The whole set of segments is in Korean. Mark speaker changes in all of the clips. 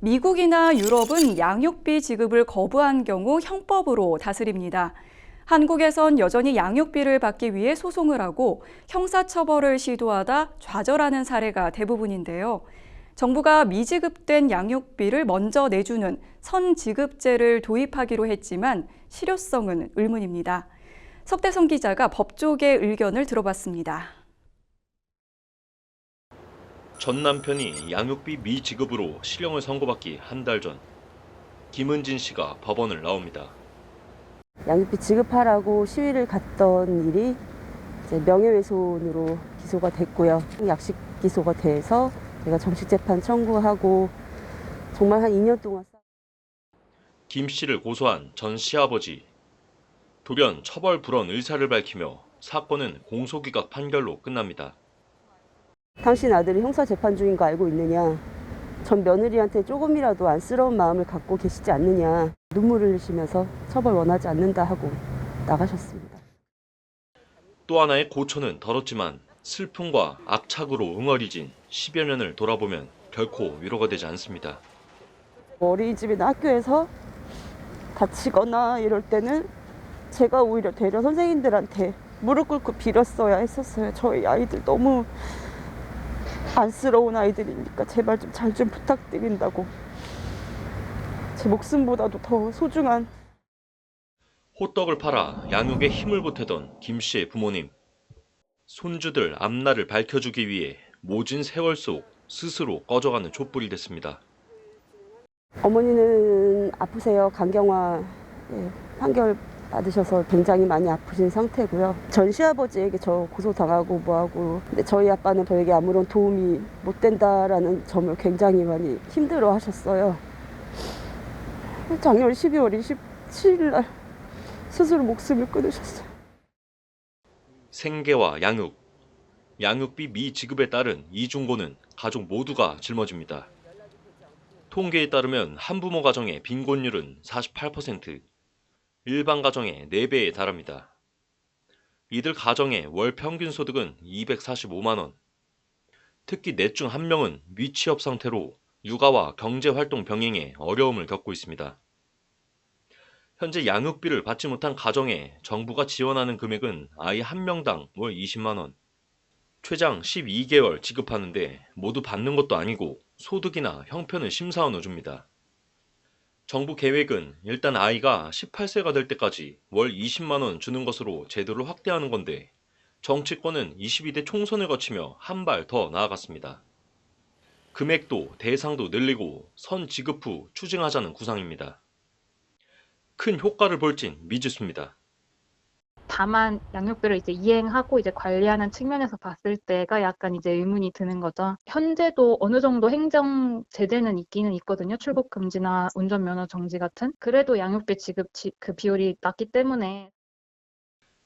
Speaker 1: 미국이나 유럽은 양육비 지급을 거부한 경우 형법으로 다스립니다. 한국에선 여전히 양육비를 받기 위해 소송을 하고 형사처벌을 시도하다 좌절하는 사례가 대부분인데요. 정부가 미지급된 양육비를 먼저 내주는 선지급제를 도입하기로 했지만 실효성은 의문입니다. 석대성 기자가 법조계 의견을 들어봤습니다.
Speaker 2: 전 남편이 양육비 미지급으로 실형을 선고받기 한 달 전, 김은진 씨가 법원을 나옵니다.
Speaker 3: 양육비 지급하라고 시위를 갔던 일이 이제 명예훼손으로 기소가 됐고요. 약식 기소가 돼서 제가 정식재판 청구하고 정말 한 2년 동안
Speaker 2: 김 씨를 고소한 전 시아버지. 돌연 처벌 불원 의사를 밝히며 사건은 공소기각 판결로 끝납니다.
Speaker 3: 당신 아들이 형사재판 중인 거 알고 있느냐? 전 며느리한테 조금이라도 안쓰러운 마음을 갖고 계시지 않느냐? 눈물을 흘리시면서 처벌 원하지 않는다 하고 나가셨습니다.
Speaker 2: 또 하나의 고초는 덜었지만 슬픔과 악착으로 응어리진 10여 년을 돌아보면 결코 위로가 되지 않습니다.
Speaker 3: 어린이집이나 학교에서 다치거나 이럴 때는 제가 오히려 되려 선생님들한테 무릎 꿇고 빌었어야 했었어요. 저희 아이들 너무 안쓰러운 아이들이니까 제발 좀 잘 좀 부탁드린다고. 제 목숨보다도 더 소중한.
Speaker 2: 호떡을 팔아 양육에 힘을 보태던 김 씨의 부모님. 손주들 앞날을 밝혀주기 위해 모진 세월 속 스스로 꺼져가는 촛불이 됐습니다.
Speaker 3: 어머니는 아프세요. 간경화 판결 받으셔서 굉장히 많이 아프신 상태고요. 전 시아버지에게 저 고소당하고 뭐하고, 근데 저희 아빠는 저에게 아무런 도움이 못 된다라는 점을 굉장히 많이 힘들어 하셨어요. 작년 12월 27일 날 스스로 목숨을 끊으셨어요.
Speaker 2: 생계와 양육, 양육비 미지급에 따른 이중고는 가족 모두가 짊어집니다. 통계에 따르면 한부모 가정의 빈곤율은 48%, 일반 가정의 4배에 달합니다. 이들 가정의 월 평균 소득은 245만 원. 특히 넷 중 1명은 미취업 상태로 육아와 경제활동 병행에 어려움을 겪고 있습니다. 현재 양육비를 받지 못한 가정에 정부가 지원하는 금액은 아이 1명당 월 20만 원. 최장 12개월 지급하는데 모두 받는 것도 아니고 소득이나 형편을 심사하는 줍니다. 정부 계획은 일단 아이가 18세가 될 때까지 월 20만 원 주는 것으로 제도를 확대하는 건데 정치권은 22대 총선을 거치며 한 발 더 나아갔습니다. 금액도 대상도 늘리고 선 지급 후 추징하자는 구상입니다. 큰 효과를 볼진 미지수입니다.
Speaker 4: 다만 양육비를 이제 이행하고 이제 관리하는 측면에서 봤을 때가 약간 이제 의문이 드는 거죠. 현재도 어느 정도 행정 제재는 있기는 있거든요. 출국 금지나 운전면허 정지 같은. 그래도 양육비 지급 그 비율이 낮기 때문에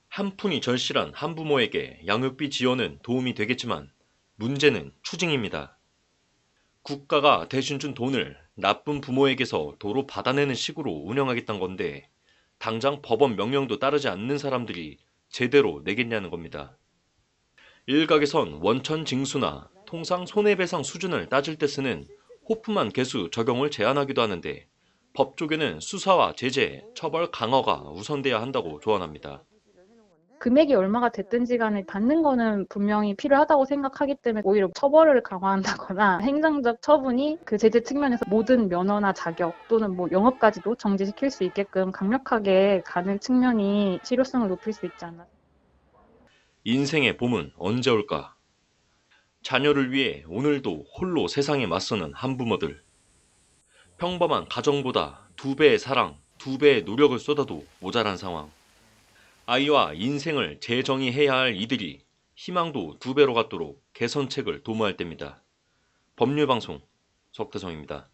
Speaker 2: 한 푼이 절실한 한부모에게 양육비 지원은 도움이 되겠지만 문제는 추징입니다. 국가가 대신 준 돈을 나쁜 부모에게서 도로 받아내는 식으로 운영하겠다는 건데 당장 법원 명령도 따르지 않는 사람들이 제대로 내겠냐는 겁니다. 일각에선 원천 징수나 통상 손해배상 수준을 따질 때 쓰는 호프만 계수 적용을 제안하기도 하는데 법조계는 수사와 제재, 처벌 강화가 우선돼야 한다고 조언합니다.
Speaker 4: 금액이 얼마가 됐든지 간에 받는 거는 분명히 필요하다고 생각하기 때문에 오히려 처벌을 강화한다거나 행정적 처분이 그 제재 측면에서 모든 면허나 자격 또는 뭐 영업까지도 정지시킬 수 있게끔 강력하게 가는 측면이 실효성을 높일 수 있지 않나.
Speaker 2: 인생의 봄은 언제 올까? 자녀를 위해 오늘도 홀로 세상에 맞서는 한부모들. 평범한 가정보다 2배의 사랑, 2배의 노력을 쏟아도 모자란 상황. 아이와 인생을 재정의해야 할 이들이 희망도 2배로 갖도록 개선책을 도모할 때입니다. 법률방송 석대성입니다.